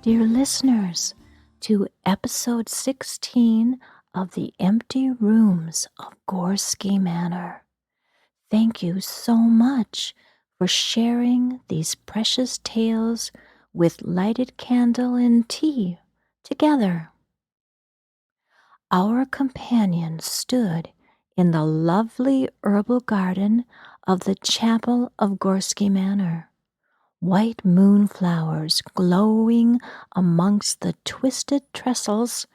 Dear listeners, to episode 16 of The Empty Rooms of Gorski Manor. Thank you so much for sharing these precious tales with lighted candle and tea together. Our companions stood in the lovely herbal garden of the chapel of Gorski Manor, white moonflowers glowing amongst the twisted trestles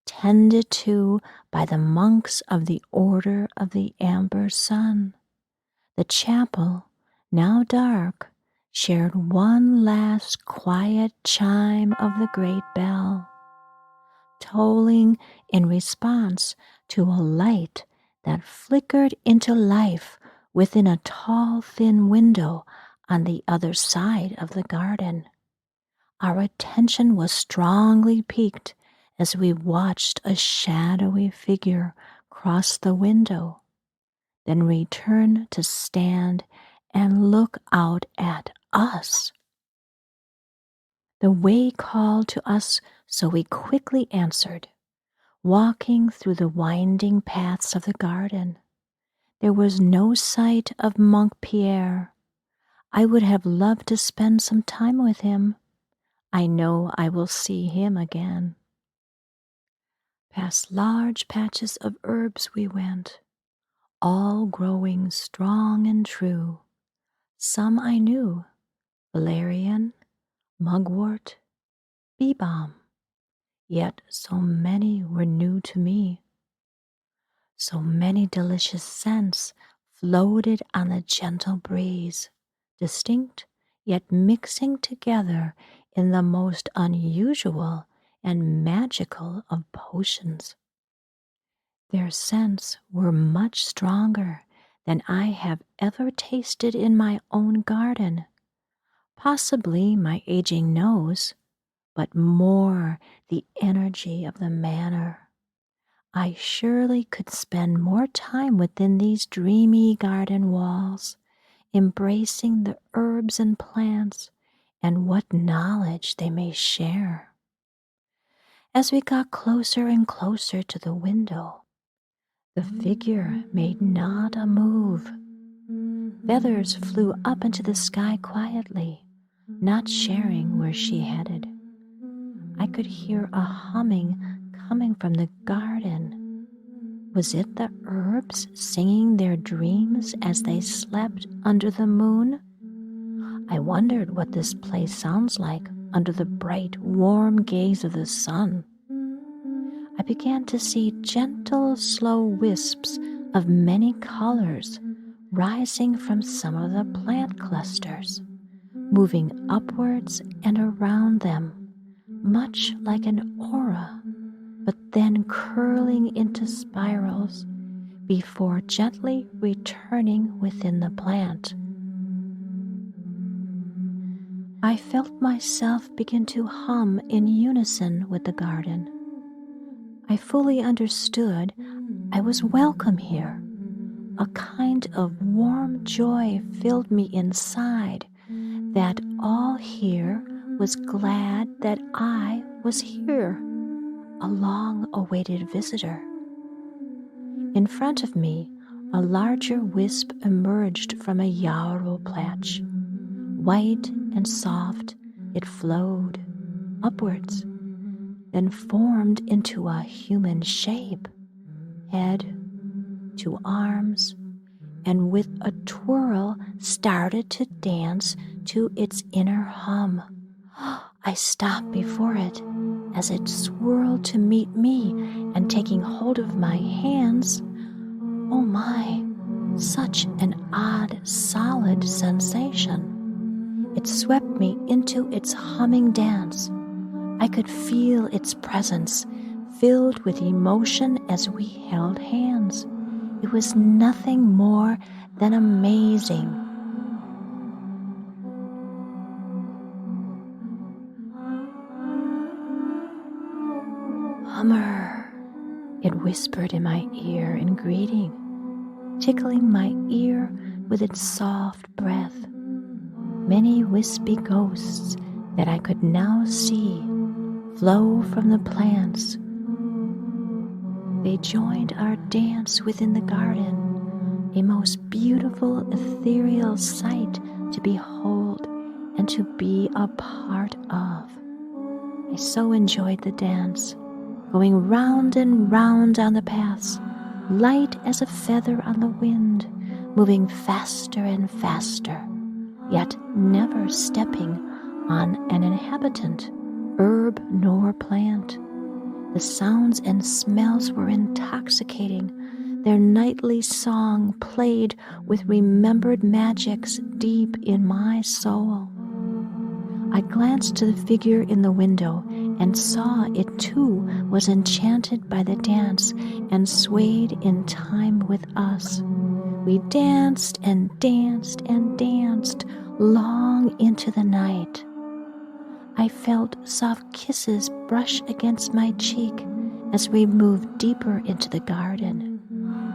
tended to by the monks of the Order of the Amber Sun. The chapel, now dark, shared one last quiet chime of the great bell, tolling in response to a light that flickered into life within a tall, thin window on the other side of the garden. Our attention was strongly piqued as we watched a shadowy figure cross the window, then return to stand and look out at us. The way called to us, so we quickly answered, walking through the winding paths of the garden. There was no sight of Monk Pierre. I would have loved to spend some time with him. I know I will see him again. Past large patches of herbs we went, all growing strong and true. Some I knew, valerian, mugwort, bee balm, yet so many were new to me. So many delicious scents floated on the gentle breeze, distinct yet mixing together in the most unusual and magical of potions. Their scents were much stronger than I have ever tasted in my own garden, possibly my aging nose, but more the energy of the manor. I surely could spend more time within these dreamy garden walls, embracing the herbs and plants and what knowledge they may share. As we got closer and closer to the window, the figure made not a move. Feathers flew up into the sky quietly, not sharing where she headed. I could hear a humming coming from the garden. Was it the herbs singing their dreams as they slept under the moon? I wondered what this place sounds like under the bright, warm gaze of the sun. I began to see gentle, slow wisps of many colors rising from some of the plant clusters, moving upwards and around them, much like an aura, but then curling into spirals before gently returning within the plant. I felt myself begin to hum in unison with the garden. I fully understood I was welcome here. A kind of warm joy filled me inside that all here was glad that I was here, a long-awaited visitor. In front of me, a larger wisp emerged from a yarrow patch. White and soft, it flowed upwards, then formed into a human shape, head to arms, and with a twirl started to dance to its inner hum. I stopped before it as it swirled to meet me, and taking hold of my hands, oh my, such an odd, solid sensation. It swept me into its humming dance. I could feel its presence, filled with emotion as we held hands. It was nothing more than amazing. Hummer, it whispered in my ear in greeting, tickling my ear with its soft breath. Many wispy ghosts that I could now see flow from the plants. They joined our dance within the garden, a most beautiful ethereal sight to behold and to be a part of. I so enjoyed the dance, going round and round on the paths, light as a feather on the wind, moving faster and faster, yet never stepping on an inhabitant, herb nor plant. The sounds and smells were intoxicating. Their nightly song played with remembered magics deep in my soul. I glanced to the figure in the window and saw it too was enchanted by the dance and swayed in time with us. We danced and danced and danced long into the night. I felt soft kisses brush against my cheek as we moved deeper into the garden,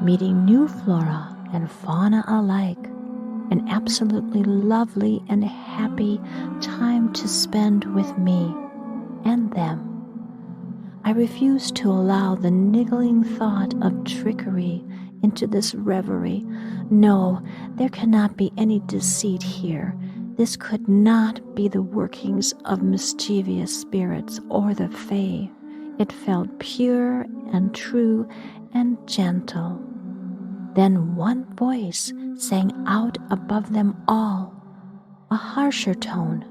meeting new flora and fauna alike, an absolutely lovely and happy time to spend with me and them. I refused to allow the niggling thought of trickery into this reverie. No, there cannot be any deceit here. This could not be the workings of mischievous spirits or the Fae. It felt pure and true and gentle. Then one voice sang out above them all, a harsher tone,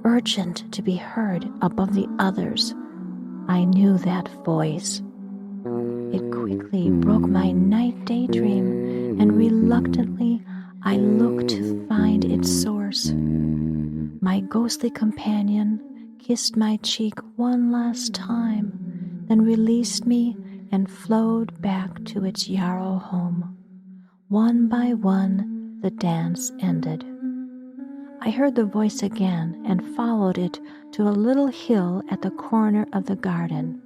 urgent to be heard above the others. I knew that voice. It quickly broke my night daydream, and reluctantly I looked to find its source. My ghostly companion kissed my cheek one last time, then released me and flowed back to its yarrow home. One by one, the dance ended. I heard the voice again and followed it to a little hill at the corner of the garden.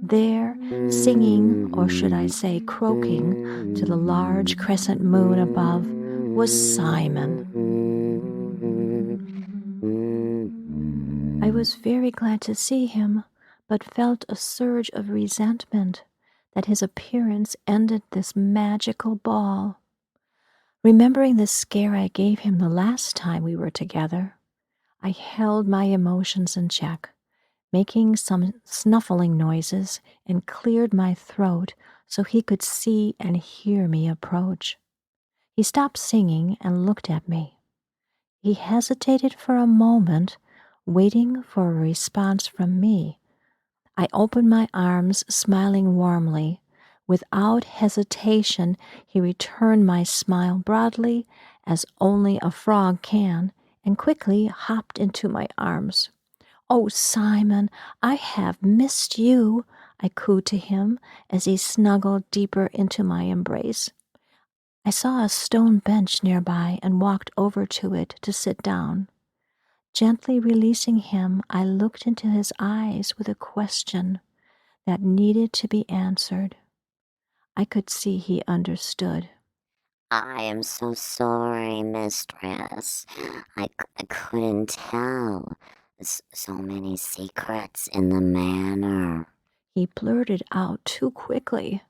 There, singing, or should I say croaking, to the large crescent moon above, was Simon. I was very glad to see him, but felt a surge of resentment that his appearance ended this magical ball. Remembering the scare I gave him the last time we were together, I held my emotions in check, making some snuffling noises, and cleared my throat so he could see and hear me approach. He stopped singing and looked at me. He hesitated for a moment, waiting for a response from me. I opened my arms, smiling warmly. Without hesitation, he returned my smile broadly, as only a frog can, and quickly hopped into my arms. "Oh, Simon, I have missed you," I cooed to him as he snuggled deeper into my embrace. I saw a stone bench nearby and walked over to it to sit down. Gently releasing him, I looked into his eyes with a question that needed to be answered. I could see he understood. "I am so sorry, mistress. I couldn't tell. So many secrets in the manor." He blurted out too quickly.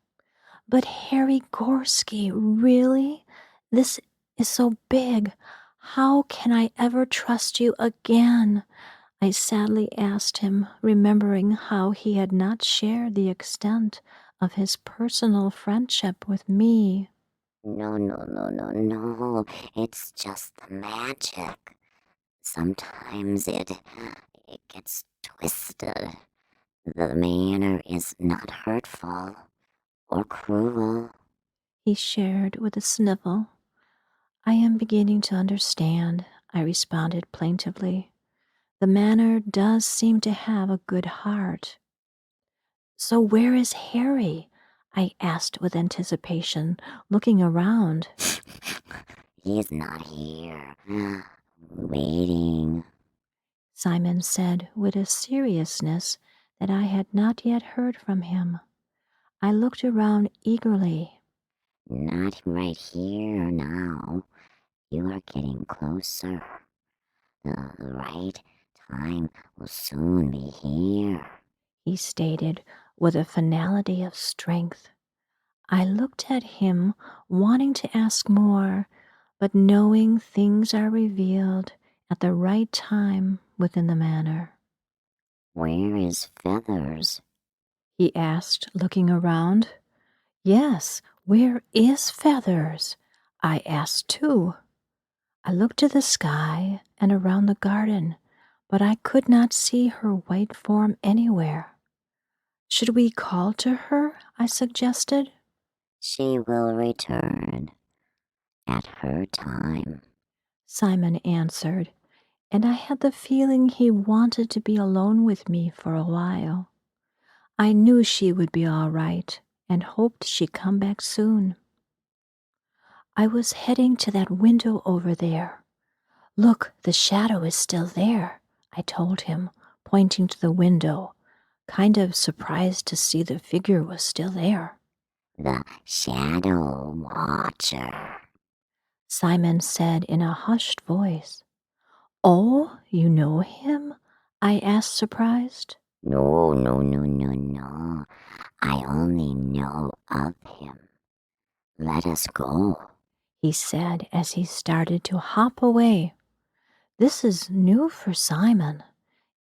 "But Harry Gorski, really? This is so big. How can I ever trust you again?" I sadly asked him, remembering how he had not shared the extent of his personal friendship with me. No. It's just the magic. Sometimes it gets twisted. The manor is not hurtful or cruel." He shared with a sniffle. "I am beginning to understand," I responded plaintively. "The manor does seem to have a good heart." "So where is Harry?" I asked with anticipation, looking around. "He's not here. Waiting." Simon said with a seriousness that I had not yet heard from him. I looked around eagerly. "Not right here now. You are getting closer. The right time will soon be here," he stated with a finality of strength. I looked at him, wanting to ask more, but knowing things are revealed at the right time within the manor. "Where is Feathers?" He asked, looking around. Yes, where is Feathers? I asked too. I looked to the sky and around the garden, but I could not see her white form anywhere. Should we call to her? I suggested. "She will return at her time." Simon answered, and I had the feeling he wanted to be alone with me for a while. I knew she would be all right and hoped she'd come back soon. I was heading to that window over there. Look, the shadow is still there, I told him, pointing to the window, kind of surprised to see the figure was still there. "The Shadow Watcher." Simon said in a hushed voice. Oh, you know him? I asked, surprised. "No, no, no, no, no. I only know of him. Let us go." He said as he started to hop away. This is new for Simon,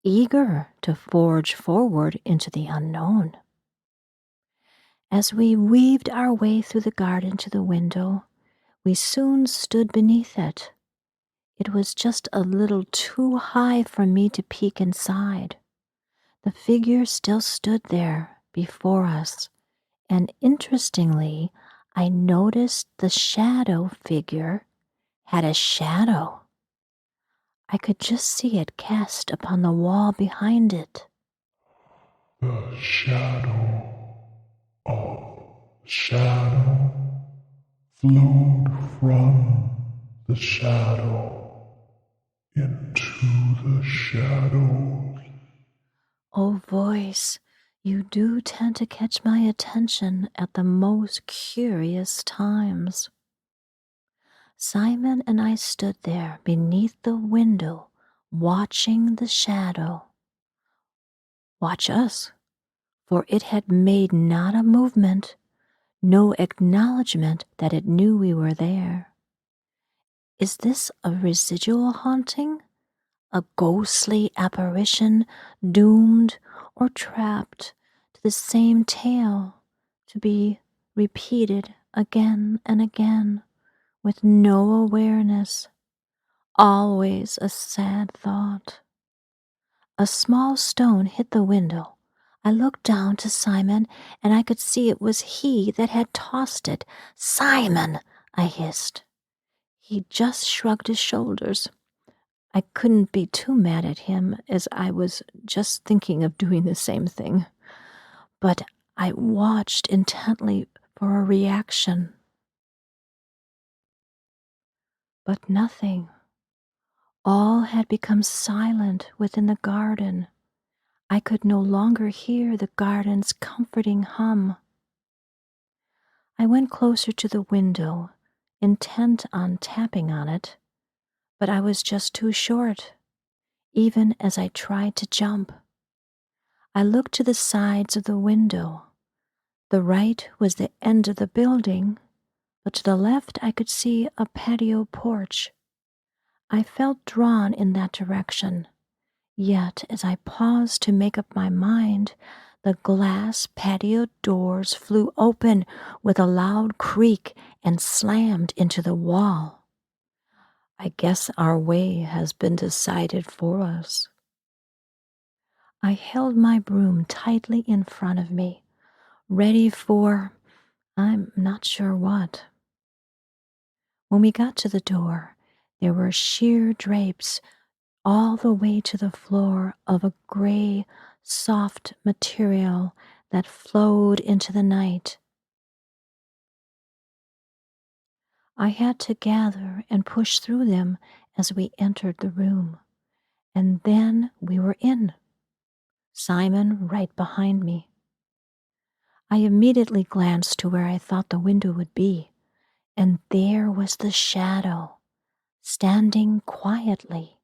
eager to forge forward into the unknown. As we weaved our way through the garden to the window, we soon stood beneath it. It was just a little too high for me to peek inside. The figure still stood there before us, and interestingly, I noticed the shadow figure had a shadow. I could just see it cast upon the wall behind it. The shadow of the shadow flowed from the shadow into the shadows. Oh, voice, you do tend to catch my attention at the most curious times. Simon and I stood there beneath the window, watching the shadow. Watch us, for it had made not a movement, no acknowledgement that it knew we were there. Is this a residual haunting? A ghostly apparition doomed or trapped to the same tale to be repeated again and again with no awareness? Always a sad thought. A small stone hit the window. I looked down to Simon, and I could see it was he that had tossed it. Simon, I hissed. He just shrugged his shoulders. I couldn't be too mad at him, as I was just thinking of doing the same thing. But I watched intently for a reaction. But nothing. All had become silent within the garden. I could no longer hear the garden's comforting hum. I went closer to the window, intent on tapping on it, but I was just too short, even as I tried to jump. I looked to the sides of the window. The right was the end of the building, but to the left I could see a patio porch. I felt drawn in that direction, yet as I paused to make up my mind, the glass patio doors flew open with a loud creak and slammed into the wall. I guess our way has been decided for us. I held my broom tightly in front of me, ready for I'm not sure what. When we got to the door, there were sheer drapes all the way to the floor of a gray, soft material that flowed into the night. I had to gather and push through them as we entered the room, and then we were in. Simon right behind me. I immediately glanced to where I thought the window would be, and there was the shadow, standing quietly,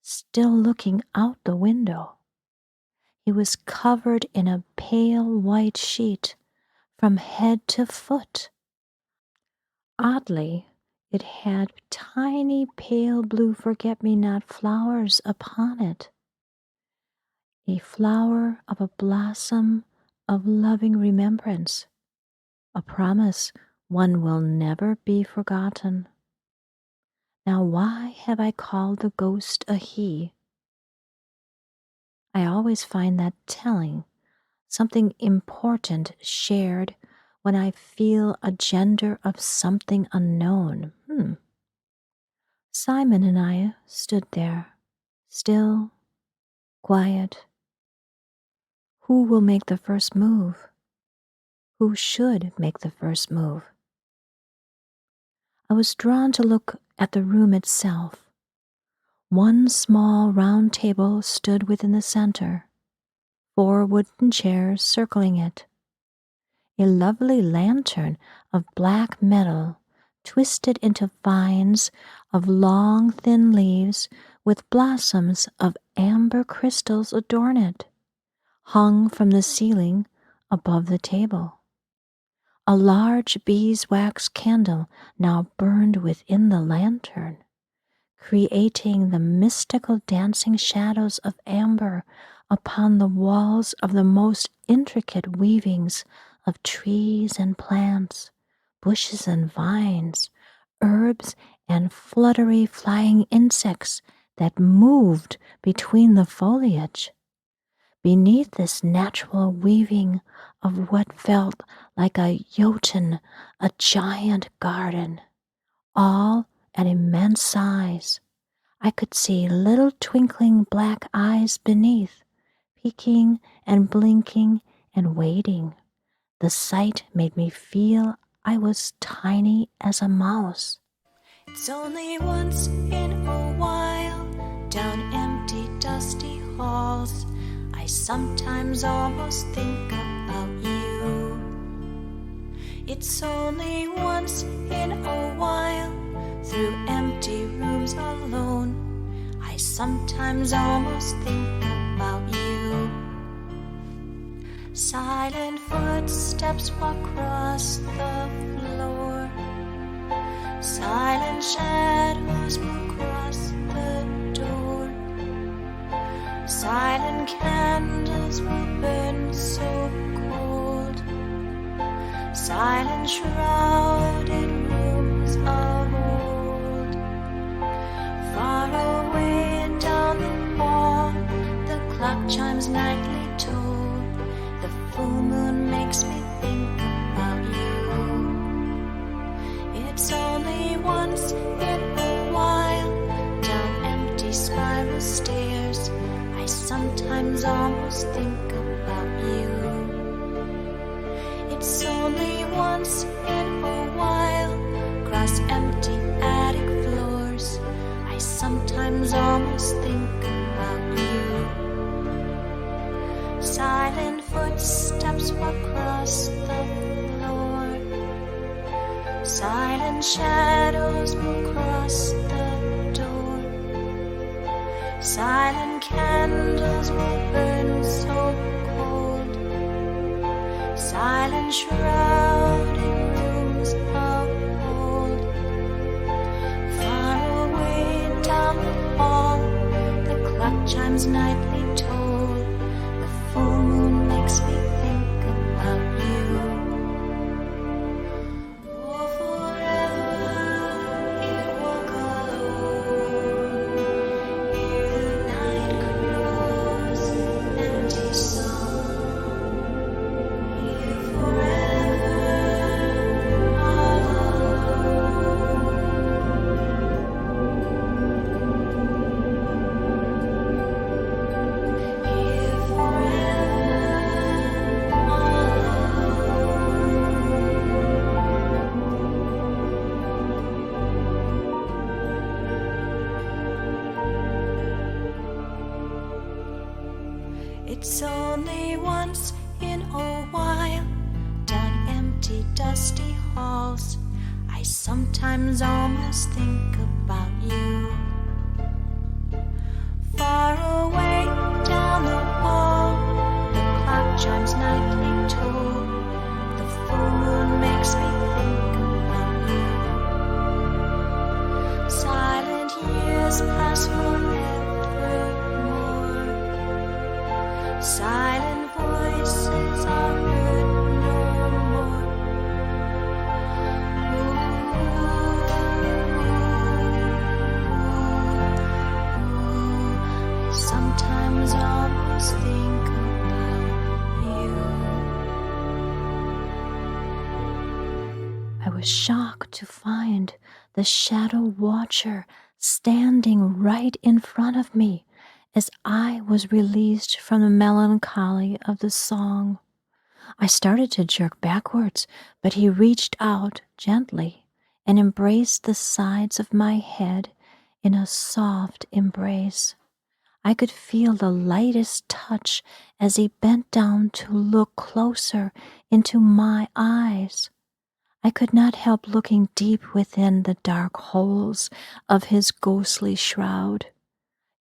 still looking out the window. He was covered in a pale white sheet from head to foot. Oddly, it had tiny pale blue forget-me-not flowers upon it. A flower of a blossom of loving remembrance, a promise one will never be forgotten. Now why have I called the ghost a he? I always find that telling, something important shared when I feel a gender of something unknown. Simon and I stood there, still, quiet. Who will make the first move? Who should make the first move? I was drawn to look at the room itself. One small round table stood within the center, 4 wooden chairs circling it. A lovely lantern of black metal twisted into vines of long thin leaves with blossoms of amber crystals adorn it, hung from the ceiling above the table. A large beeswax candle now burned within the lantern, creating the mystical dancing shadows of amber upon the walls of the most intricate weavings of trees and plants, bushes and vines, herbs and fluttery flying insects that moved between the foliage. Beneath this natural weaving of what felt like a Jotun, a giant garden, all at immense size, I could see little twinkling black eyes beneath, peeking and blinking and waiting. The sight made me feel I was tiny as a mouse. It's only once in a while, down empty, dusty halls, I sometimes almost think about you. It's only once in a while, through empty rooms alone, I sometimes almost think about you. Silent footsteps walk across the floor. Silent shadows will cross the door. Silent candles will burn so cold. Silent shrouded rooms of old. Far away down the hall, the clock chimes nightly toll. The full moon makes me think about you. It's only once in a while, down empty spiral stairs, I sometimes almost think about you. It's only once in a while, across empty attic floors, I sometimes almost think about you. Silent footsteps walk across the floor. Silent shadows will cross the door. Silent candles will burn so cold. Silent shrouded rooms of old. Far away down the hall, the clock chimes nightly toll. The full moon makes me think about you. Oh, forever you walk alone. Hear the night crows empty song. Here forever all alone. Here forever all alone. It's only once in a while, down empty, dusty halls, I sometimes almost think about you. far away down the hall, the clock chimes nightly toll. The full moon makes me think about you. Silent years pass forevermore. Silent voices are heard no more. I sometimes almost think about you. I was shocked to find the shadow watcher standing right in front of me as I was released from the melancholy of the song. I started to jerk backwards, but he reached out gently and embraced the sides of my head in a soft embrace. I could feel the lightest touch as he bent down to look closer into my eyes. I could not help looking deep within the dark holes of his ghostly shroud.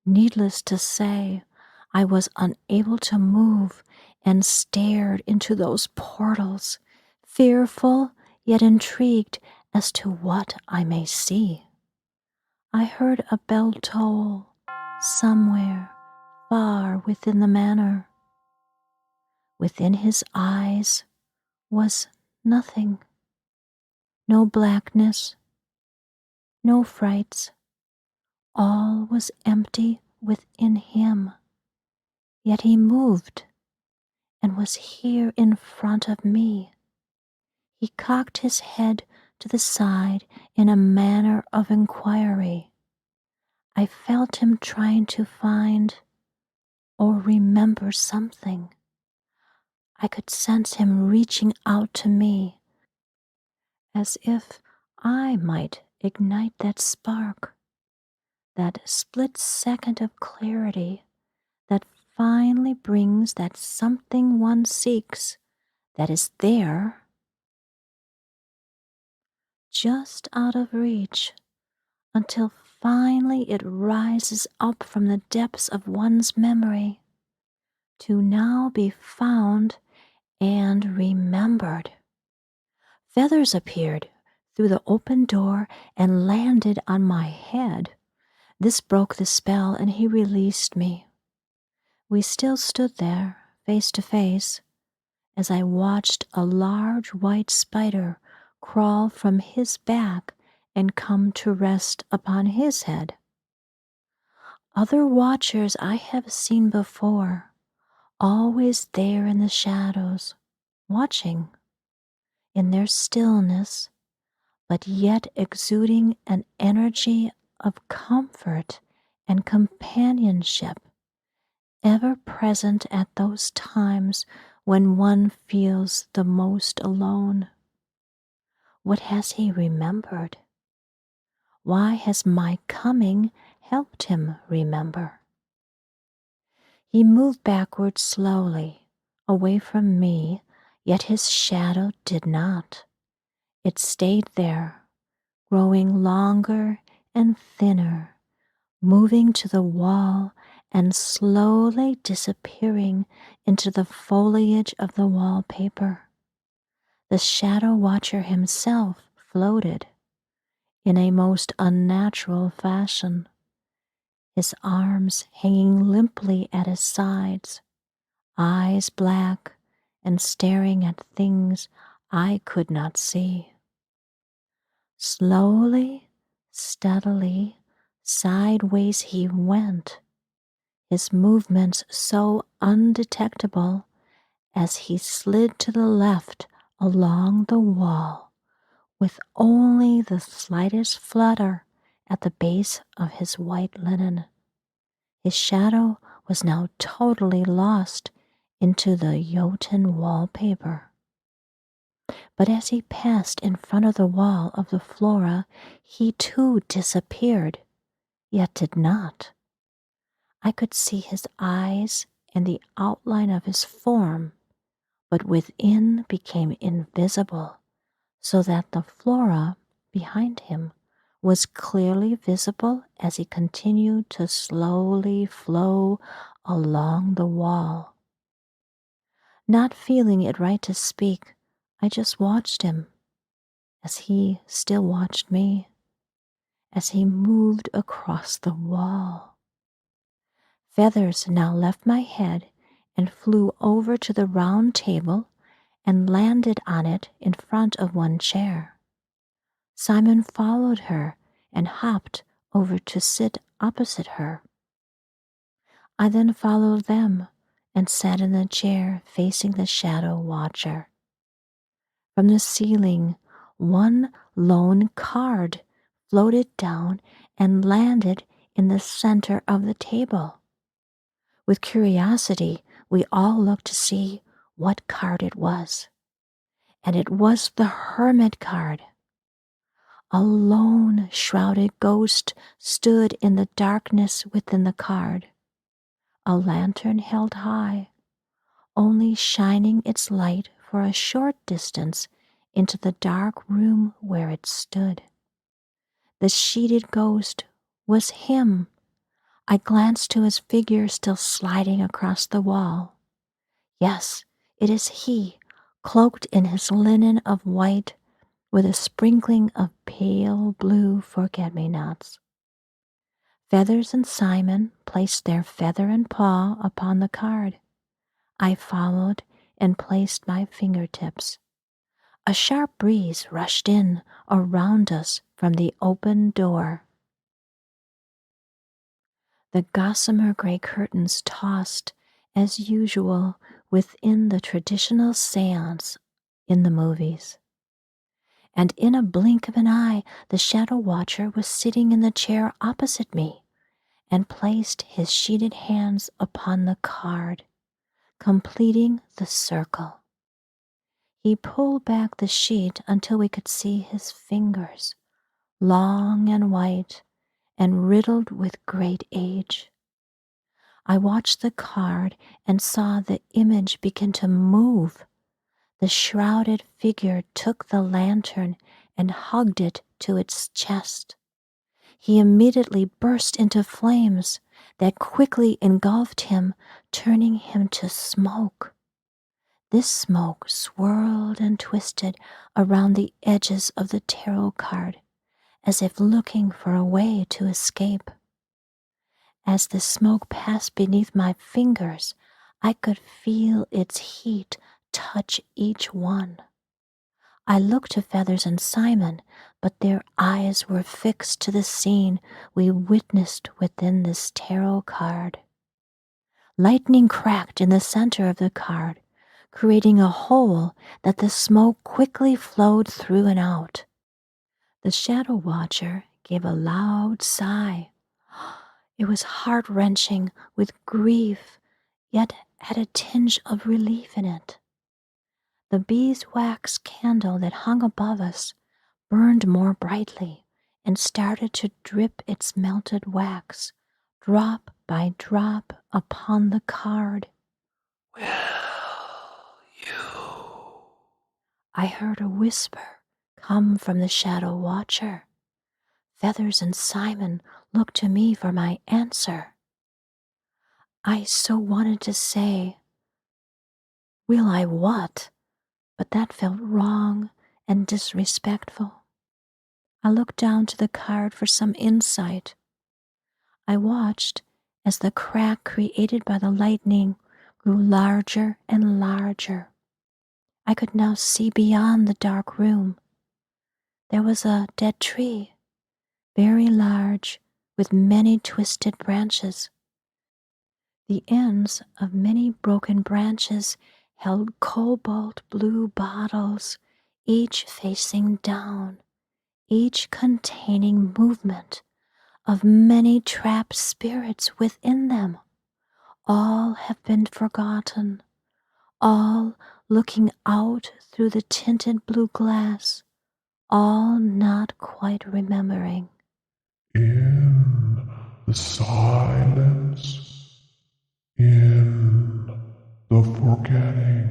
Needless to say, I was unable to move and stared into those portals, fearful yet intrigued as to what I may see. I heard a bell toll somewhere far within the manor. Within his eyes was nothing. No blackness, no frights. All was empty within him. Yet he moved and was here in front of me. He cocked his head to the side in a manner of inquiry. I felt him trying to find or remember something. I could sense him reaching out to me, as if I might ignite that spark, that split second of clarity that finally brings that something one seeks that is there, just out of reach, until finally it rises up from the depths of one's memory to now be found and remembered. Feathers appeared through the open door and landed on my head. This broke the spell and he released me. We still stood there, face to face, as I watched a large white spider crawl from his back and come to rest upon his head. Other watchers I have seen before, always there in the shadows, watching, in their stillness, but yet exuding an energy of comfort and companionship, ever present at those times when one feels the most alone. What has he remembered? Why has my coming helped him remember? He moved backward slowly, away from me, yet his shadow did not. It stayed there, growing longer and thinner, moving to the wall and slowly disappearing into the foliage of the wallpaper. The shadow watcher himself floated in a most unnatural fashion, his arms hanging limply at his sides, eyes black and staring at things I could not see. Slowly, steadily, sideways he went, his movements so undetectable as he slid to the left along the wall, with only the slightest flutter at the base of his white linen. His shadow was now totally lost into the Jotun wallpaper. But as he passed in front of the wall of the flora, he too disappeared, yet did not. I could see his eyes and the outline of his form, but within became invisible, so that the flora behind him was clearly visible as he continued to slowly flow along the wall. Not feeling it right to speak, I just watched him, as he still watched me, as he moved across the wall. Feathers now left my head and flew over to the round table and landed on it in front of one chair. Simon followed her and hopped over to sit opposite her. I then followed them and sat in the chair facing the Shadow Watcher. From the ceiling, one lone card floated down and landed in the center of the table. With curiosity, we all looked to see what card it was. And it was the Hermit card. A lone, shrouded ghost stood in the darkness within the card, a lantern held high, only shining its light for a short distance into the dark room where it stood. The sheeted ghost was him. I glanced to his figure still sliding across the wall. Yes, it is he, cloaked in his linen of white, with a sprinkling of pale blue forget-me-nots. Feathers and Simon placed their feather and paw upon the card. I followed and placed my fingertips. A sharp breeze rushed in around us from the open door. The gossamer gray curtains tossed, as usual, within the traditional seance in the movies. And in a blink of an eye, the Shadow Watcher was sitting in the chair opposite me and placed his sheeted hands upon the card, completing the circle. He pulled back the sheet until we could see his fingers, long and white and riddled with great age. I watched the card and saw the image begin to move. The shrouded figure took the lantern and hugged it to its chest. He immediately burst into flames that quickly engulfed him, turning him to smoke. This smoke swirled and twisted around the edges of the tarot card, as if looking for a way to escape. As the smoke passed beneath my fingers, I could feel its heat touch each one. I looked to Feathers and Simon, but their eyes were fixed to the scene we witnessed within this tarot card. Lightning cracked in the center of the card, creating a hole that the smoke quickly flowed through and out. The Shadow Watcher gave a loud sigh. It was heart-wrenching with grief, yet had a tinge of relief in it. The beeswax candle that hung above us burned more brightly and started to drip its melted wax, drop by drop, upon the card. Will you? I heard a whisper come from the Shadow Watcher. Feathers and Simon looked to me for my answer. I so wanted to say, "Will I what?" but that felt wrong and disrespectful. I looked down to the card for some insight. I watched as the crack created by the lightning grew larger and larger. I could now see beyond the dark room. There was a dead tree, very large, with many twisted branches. The ends of many broken branches held cobalt blue bottles, each facing down, each containing movement of many trapped spirits within them. All have been forgotten, all looking out through the tinted blue glass, all not quite remembering. In the silence, in the forgetting,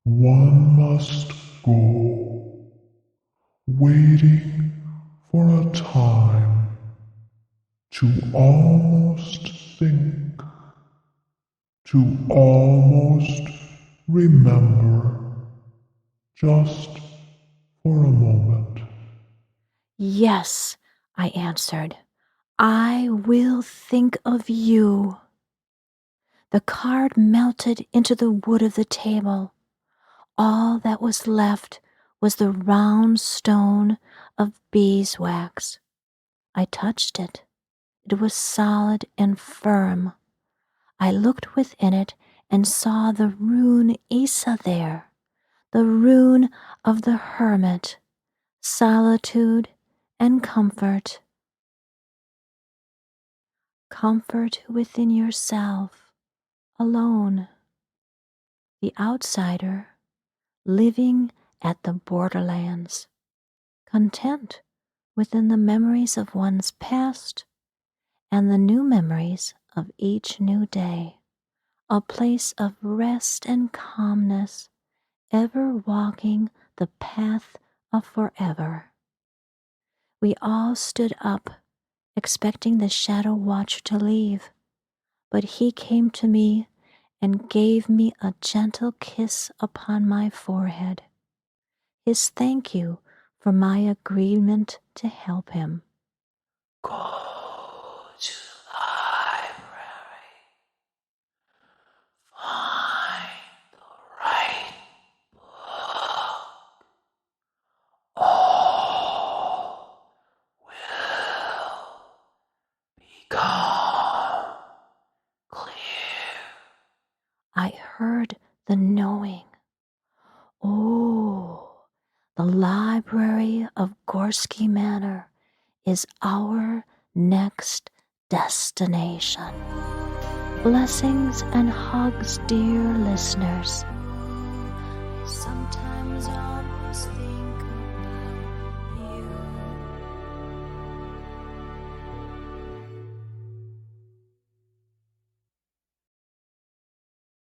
one must go, waiting for a almost think, to almost remember, just for a moment. Yes, I answered. I will think of you. The card melted into the wood of the table. All that was left was the round stone of beeswax. I touched it. It was solid and firm. I looked within it and saw the rune Isa there, the rune of the hermit, solitude and comfort. Comfort within yourself, alone. The outsider, living at the borderlands, content within the memories of one's past and the new memories of each new day, a place of rest and calmness, ever walking the path of forever. We all stood up, expecting the Shadow Watcher to leave, but he came to me and gave me a gentle kiss upon my forehead, his thank you for my agreement to help him. Go to the library. Find the right book. All will become clear. I heard the knowing. Oh, the library of Gorski Manor is our next destination. Blessings and hugs, dear listeners. Sometimes almost think